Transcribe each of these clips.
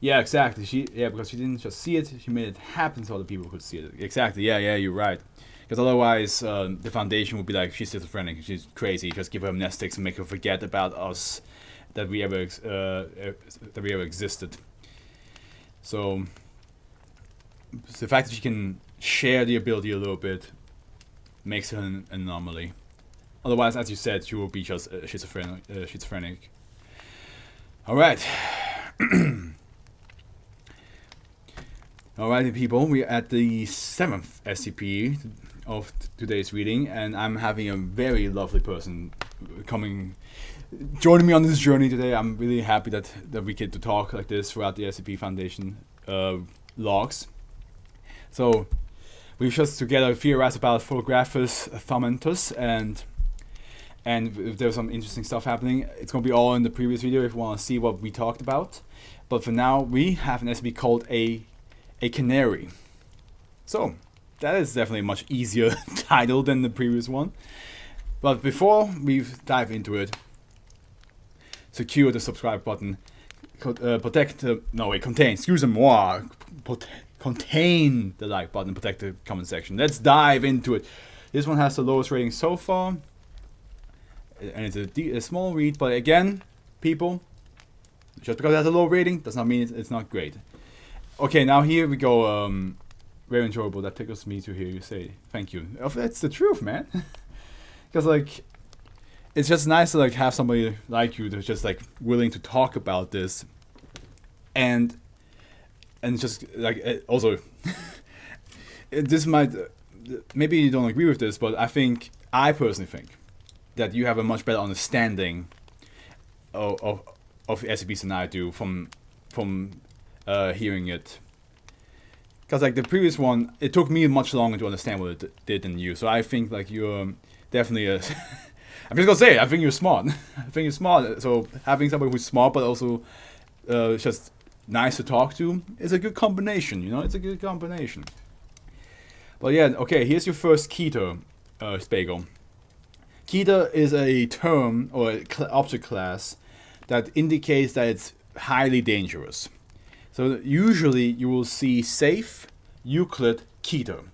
Yeah, exactly. Because she didn't just see it, she made it happen so other people could see it. Exactly. Yeah, you're right. Because otherwise, the Foundation would be like, she's schizophrenic, she's crazy. Just give her amnestics and make her forget about us, that we ever existed. So the fact that she can share the ability a little bit makes her an anomaly. Otherwise, as you said, she will be just schizophrenic. All right. Alrighty, people, we're at the 7th SCP of today's reading, and I'm having a very lovely person joining me on this journey today. I'm really happy that we get to talk like this throughout the SCP Foundation logs. So, we've just together theorized about Photographus Thaumentus, and there's some interesting stuff happening. It's going to be all in the previous video if you want to see what we talked about. But for now, we have an SCP called a canary. So, that is definitely a much easier title than the previous one. But before we dive into it, secure the subscribe button, contain the like button, protect the comment section. Let's dive into it. This one has the lowest rating so far, and it's a small read, but again, people, just because it has a low rating does not mean it's not great. Okay, now here we go. Very enjoyable. That tickles me to hear you say thank you. That's the truth, man. Because like, it's just nice to like have somebody like you that's just like willing to talk about this, and just like also, this might maybe you don't agree with this, but I personally think that you have a much better understanding of SCPs than I do from hearing it. Because like the previous one, it took me much longer to understand what it did than you. So I think like you're definitely I'm just gonna say it, I think you're smart. I think you're smart. So having somebody who's smart but also just nice to talk to is a good combination. You know, it's a good combination. But yeah, okay. Here's your first keter, Spagel. Keter is a term or object class that indicates that it's highly dangerous. So usually you will see safe, Euclid, keter.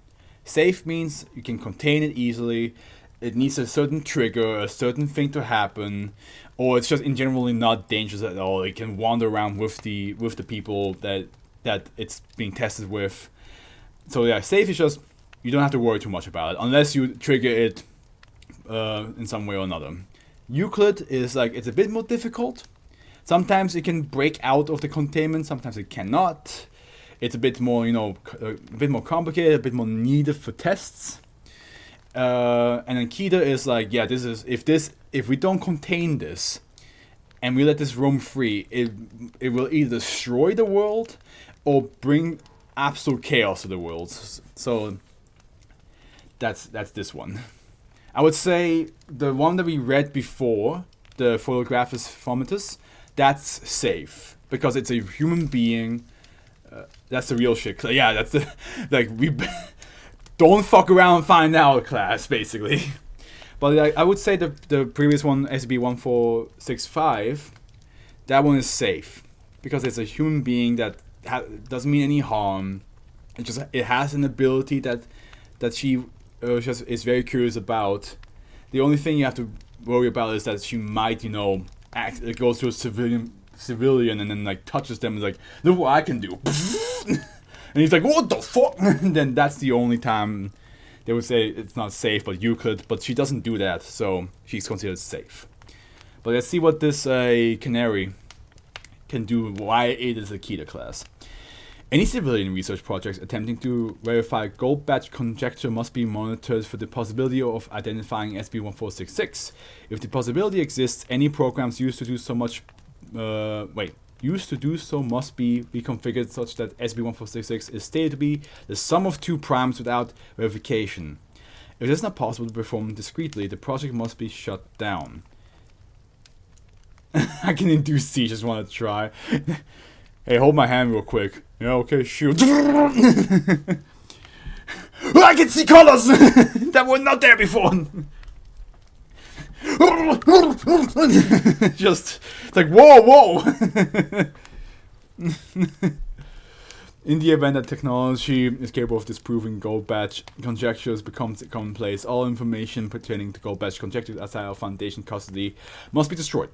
Safe means you can contain it easily, it needs a certain trigger, a certain thing to happen, or it's just in generally not dangerous at all. It can wander around with the people that it's being tested with. So yeah, safe is just, you don't have to worry too much about it, unless you trigger it in some way or another. Euclid is like, it's a bit more difficult. Sometimes it can break out of the containment, sometimes it cannot. It's a bit more, a bit more complicated, a bit more needed for tests. And then keter is like, yeah, if we don't contain this, and we let this roam free, it will either destroy the world, or bring absolute chaos to the world. So, that's this one. I would say, the one that we read before, the Photographus Thaumentus, that's safe because it's a human being. That's the real shit. Yeah, that's the we don't fuck around and find out class basically. But I would say the previous one, SCP-1465, that one is safe because it's a human being that doesn't mean any harm. It has an ability that she just is very curious about. The only thing you have to worry about is that she might, it goes to a civilian and then like touches them and is like, look what I can do. And he's like, what the fuck? And then that's the only time they would say it's not safe, but Euclid. But she doesn't do that, so she's considered safe. But let's see what this canary can do, why it is a keter class. Any civilian research projects attempting to verify gold badge conjecture must be monitored for the possibility of identifying SCP-1466. If the possibility exists, any programs used to do so must be reconfigured such that SCP-1466 is stated to be the sum of two primes without verification. If it is not possible to perform discreetly, the project must be shut down. I can induce C, just want to try. Hey, hold my hand real quick. Yeah, okay, shoot. I can see colors that were not there before. Just, it's like, whoa. In the event that technology is capable of disproving gold badge conjectures becomes commonplace, all information pertaining to gold badge conjectures outside of Foundation custody must be destroyed.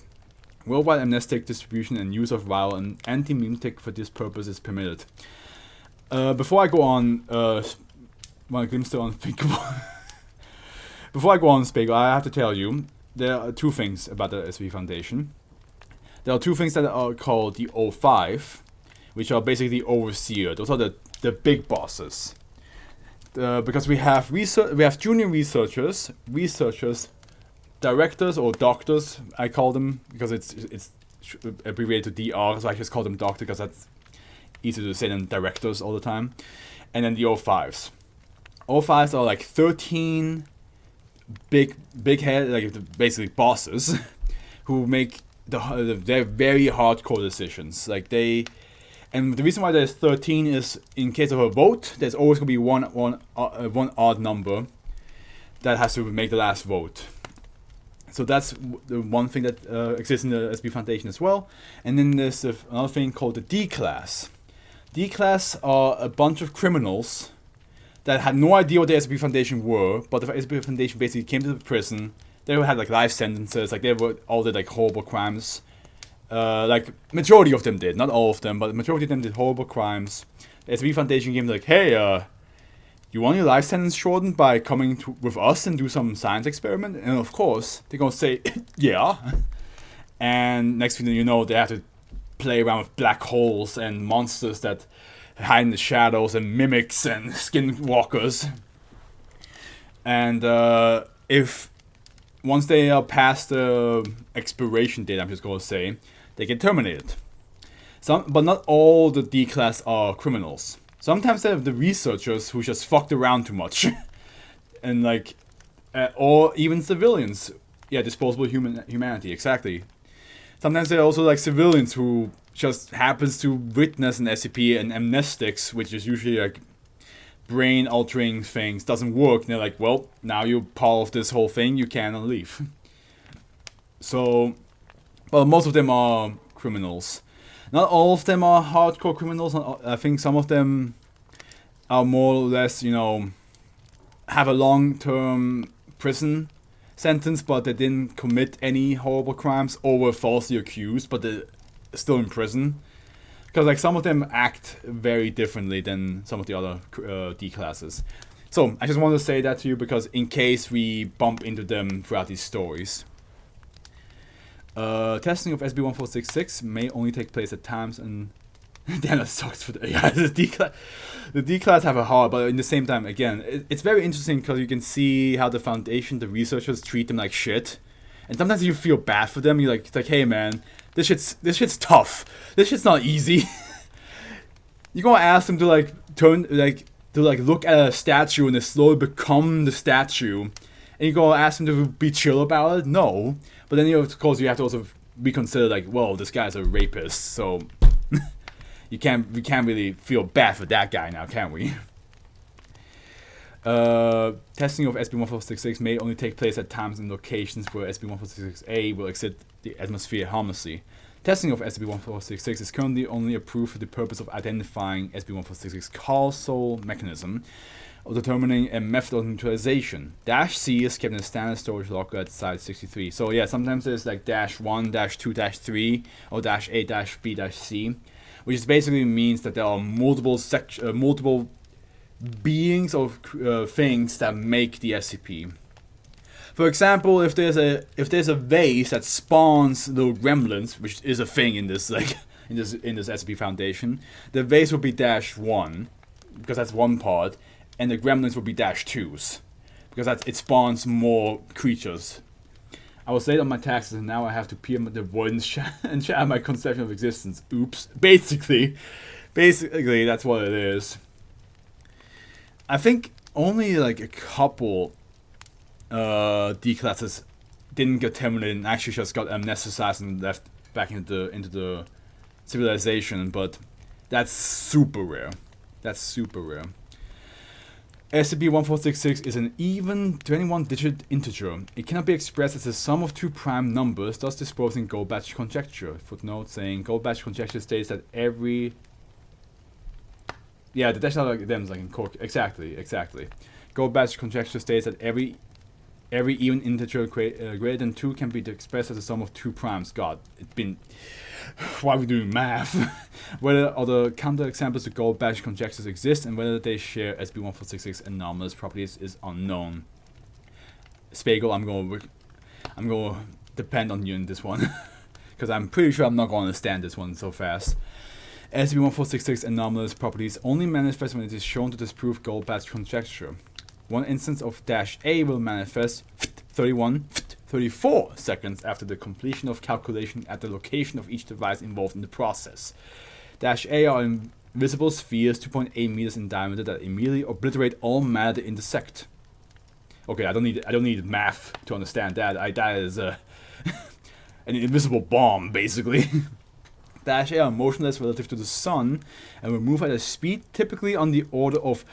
Worldwide amnestic distribution and use of viral and anti-memetic for this purpose is permitted. Before I go on, unthinkable. Before I go on, Spiegel, I have to tell you, there are two things about the SCP Foundation. There are two things that are called the O5, which are basically the overseer. Those are the big bosses. Because we have junior researchers, directors or doctors, I call them, because it's abbreviated to DR, so I just call them doctor because that's easier to say than directors all the time. And then the O5s. O5s are like 13 big head, like basically bosses, who make their very hardcore decisions. And the reason why there's 13 is in case of a vote, there's always gonna be one odd number that has to make the last vote. So that's the one thing that exists in the SCP Foundation as well. And then there's another thing called the D class. D class are a bunch of criminals that had no idea what the SCP Foundation were, but the SCP Foundation basically came to the prison. They had like life sentences, like they all did like horrible crimes. Like majority of them did, not all of them, but the majority of them did horrible crimes. The SCP Foundation came like, hey, you want your life sentence shortened by coming with us and do some science experiment? And of course, they're gonna say, yeah. And next thing you know, they have to play around with black holes and monsters that hide in the shadows and mimics and skinwalkers. And if once they are past the expiration date, I'm just gonna say, they get terminated. But not all the D class are criminals. Sometimes they have the researchers who just fucked around too much, and or even civilians. Yeah, disposable humanity, exactly. Sometimes there are also like civilians who just happens to witness an SCP and amnestics, which is usually like brain altering things, doesn't work. And they're like, well, now you're part of this whole thing, you cannot leave. So, well, most of them are criminals. Not all of them are hardcore criminals. I think some of them are more or less, have a long-term prison sentence, but they didn't commit any horrible crimes or were falsely accused, but they're still in prison. Because like some of them act very differently than some of the other D classes. So I just wanted to say that to you because in case we bump into them throughout these stories. Testing of SCP-1466 may only take place at times and damn, that sucks for the D class. The D class have a heart, but in the same time, again, it's very interesting because you can see how the Foundation, the researchers, treat them like shit, and sometimes you feel bad for them. It's like, hey man, this shit's tough. This shit's not easy. You're gonna ask them to look at a statue and they slowly become the statue, and you're gonna ask them to be chill about it? No. But then, of course, you have to also reconsider, like, well, this guy's a rapist, so we can't really feel bad for that guy now, can we? Testing of SCP-1466 may only take place at times and locations where SCP-1466-A will exit the atmosphere harmlessly. Testing of SCP-1466 is currently only approved for the purpose of identifying SCP-1466 causal mechanism or determining a method of neutralization. -C is kept in a standard storage locker at Site 63. So yeah, sometimes there's like -1, -2, -3, or -A, -B, -C, which basically means that there are multiple beings or things that make the SCP. For example, if there's a vase that spawns little gremlins, which is a thing in this in this SCP Foundation, the vase will be -1 because that's one part, and the gremlins will be -2s because it spawns more creatures. I was late on my taxes and now I have to pee the avoidance and share my conception of existence. Oops. Basically, that's what it is. I think only like a couple D classes didn't get terminated and actually just got amnesticized and left back into the civilization, but that's super rare. SCP-1466 is an even 21-digit integer. It cannot be expressed as the sum of two prime numbers, thus disposing Goldbach conjecture. Footnote saying Goldbach conjecture states that every... Yeah, the dash out them is like in cork. Exactly. Goldbach conjecture states that every even integer greater than 2 can be expressed as a sum of two primes. God, it's been... Why are we doing math? Whether other counterexamples to Goldbach conjectures exist and whether they share SCP-1466 anomalous properties is unknown. Spagel, I'm going to depend on you in this one. Because I'm pretty sure I'm not going to understand this one so fast. SCP-1466 anomalous properties only manifest when it is shown to disprove Goldbach conjecture. One instance of -A will manifest 34 seconds after the completion of calculation at the location of each device involved in the process. -A are invisible spheres 2.8 meters in diameter that immediately obliterate all matter they intersect. Okay, I don't need math to understand that. That is an invisible bomb, basically. -A are motionless relative to the sun and will move at a speed typically on the order of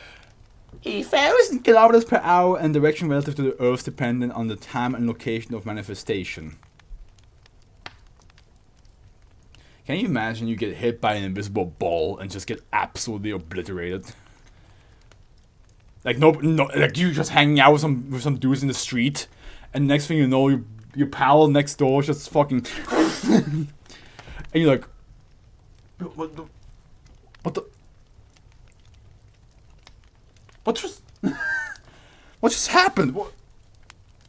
1,000 kilometers per hour and direction relative to the Earth dependent on the time and location of manifestation. Can you imagine you get hit by an invisible ball and just get absolutely obliterated? Like like you just hanging out with some dudes in the street, and next thing you know, your pal next door just fucking, and you're like, what just happened?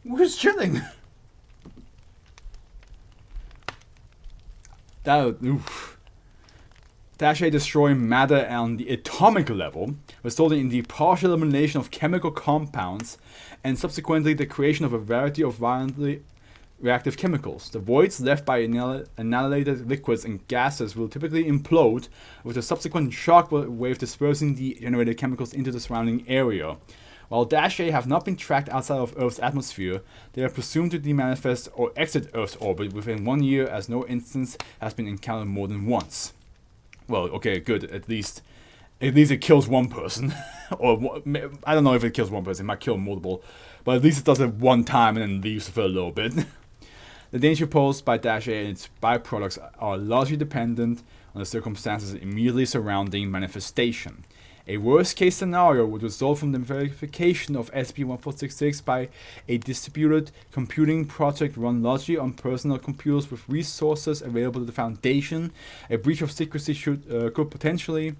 We're just chilling. -A destroy matter on the atomic level, resulting in the partial elimination of chemical compounds and subsequently the creation of a variety of violently reactive chemicals. The voids left by annihilated liquids and gases will typically implode, with a subsequent shock wave dispersing the generated chemicals into the surrounding area. While -A have not been tracked outside of Earth's atmosphere, they are presumed to demanifest or exit Earth's orbit within 1 year, as no instance has been encountered more than once. Well, okay, good. At least it kills one person. Or I don't know if it kills one person. It might kill multiple. But at least it does it one time and then leaves for a little bit. The danger posed by -A and its byproducts are largely dependent on the circumstances immediately surrounding manifestation. A worst-case scenario would result from the verification of SCP-1466 by a distributed computing project run largely on personal computers with resources available to the Foundation. A breach of secrecy could potentially,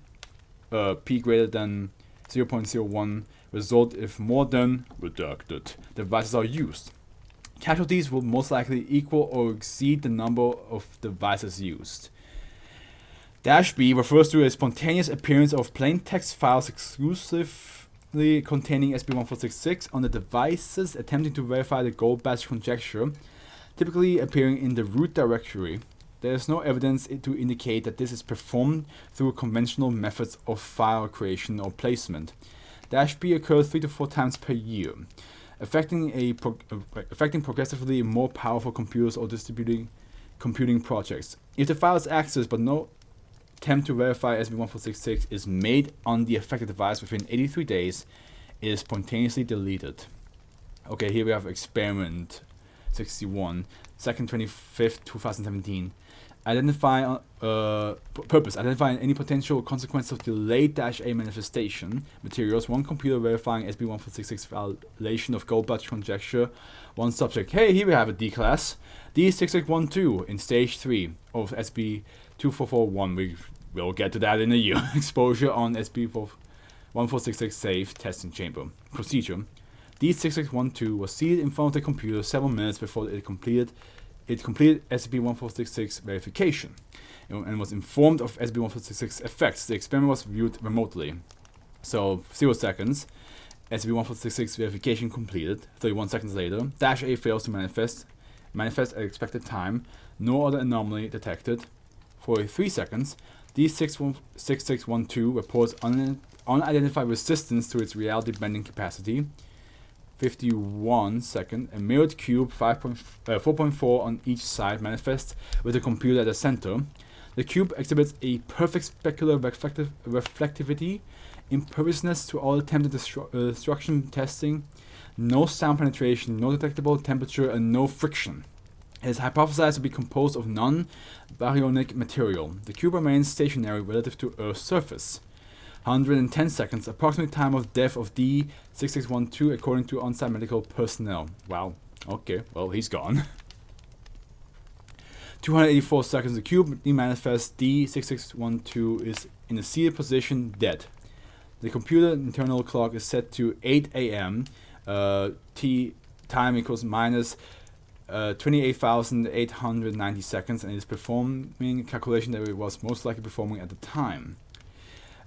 p greater than 0.01, result if more than redacted devices are used. Casualties will most likely equal or exceed the number of devices used. -B refers to a spontaneous appearance of plain text files exclusively containing SCP-1466 on the devices attempting to verify the Goldbach conjecture, typically appearing in the root directory. There is no evidence to indicate that this is performed through conventional methods of file creation or placement. -B occurs 3 to 4 times per year, affecting progressively more powerful computers or distributing computing projects. If the file is accessed but no attempt to verify SCP-1466 is made on the affected device within 83 days, it is spontaneously deleted. Okay, here we have experiment 61, 2nd 25th, 2017. Purpose: identifying any potential consequence of delayed -A manifestation. Materials: 1 computer verifying SCP-1466 violation of Goldbach conjecture. 1 subject. Hey, here we have a D class. D6612 in stage 3 of SCP-2441. We'll get to that in a year. Exposure on SCP-1466 safe testing chamber. Procedure: D6612 was seated in front of the computer several minutes before it completed SCP-1466 verification and was informed of SCP-1466 effects. The experiment was viewed remotely. So 0 seconds. SCP-1466 verification completed. 31 seconds later, -A fails to manifest at expected time. No other anomaly detected. 43 seconds. D6612 reports unidentified resistance to its reality bending capacity. 51 seconds. A mirrored cube 4.4 on each side manifests with the computer at the center. The cube exhibits a perfect specular reflectivity imperviousness to all attempted destruction testing, no sound penetration, no detectable temperature, and no friction. It is hypothesized to be composed of non-baryonic material. The cube remains stationary relative to Earth's surface. 110 seconds, approximate time of death of D6612 according to on-site medical personnel. Wow. Okay, well, he's gone. 284 seconds, the cube manifest D6612 is in a seated position, dead. The computer internal clock is set to 8 a.m. T time equals minus 28,890 seconds, and it is performing a calculation that it was most likely performing at the time.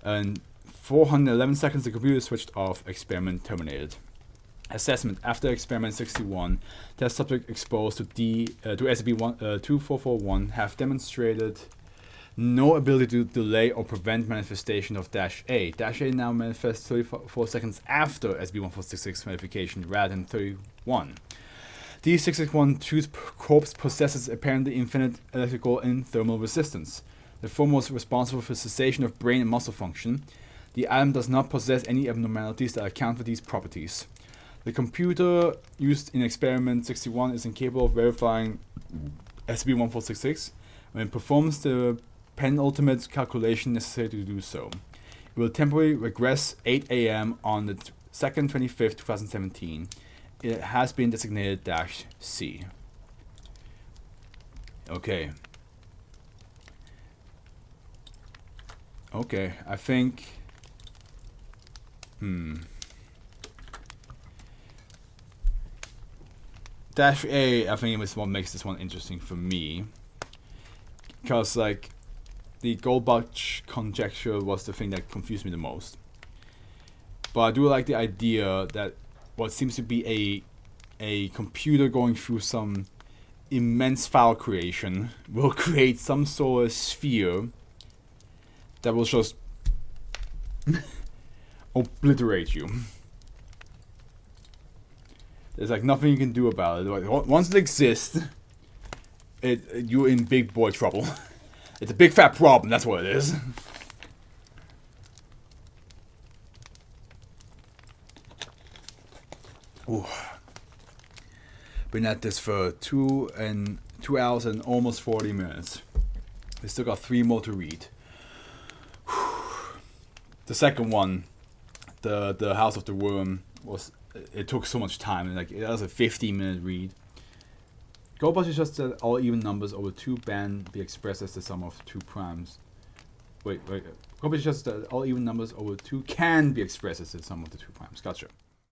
And 411 seconds, the computer switched off, experiment terminated. Assessment. After experiment 61, test subject exposed to SCP-2441 have demonstrated no ability to delay or prevent manifestation of -A. -A now manifests 34 seconds after SCP-1466 modification rather than 31. D6612's corpse possesses apparently infinite electrical and thermal resistance. The former was responsible for cessation of brain and muscle function. The atom does not possess any abnormalities that account for these properties. The computer used in experiment 61 is incapable of verifying SCP-1466 when it performs the penultimate calculation necessary to do so. It will temporarily regress 8 a.m. on the 2nd 25th, 2017. It has been designated -C. Okay. Okay, I think... -A, I think, is what makes this one interesting for me. Because, like, the Goldbach conjecture was the thing that confused me the most. But I do like the idea that what seems to be a computer going through some immense file creation will create some sort of sphere that will just obliterate you. There's like nothing you can do about it. Like, once it exists, you're in big boy trouble. It's a big fat problem, that's what it is. Ooh. Been at this for 2 hours and almost 40 minutes. We still got 3 more to read. The second one, the House of the Worm, it took so much time. Like, it was a 15-minute read. Goldbach is just that all even numbers over 2 can be expressed as the sum of 2 primes. Wait. Goldbach is just that all even numbers over 2 can be expressed as the sum of the 2 primes. Gotcha.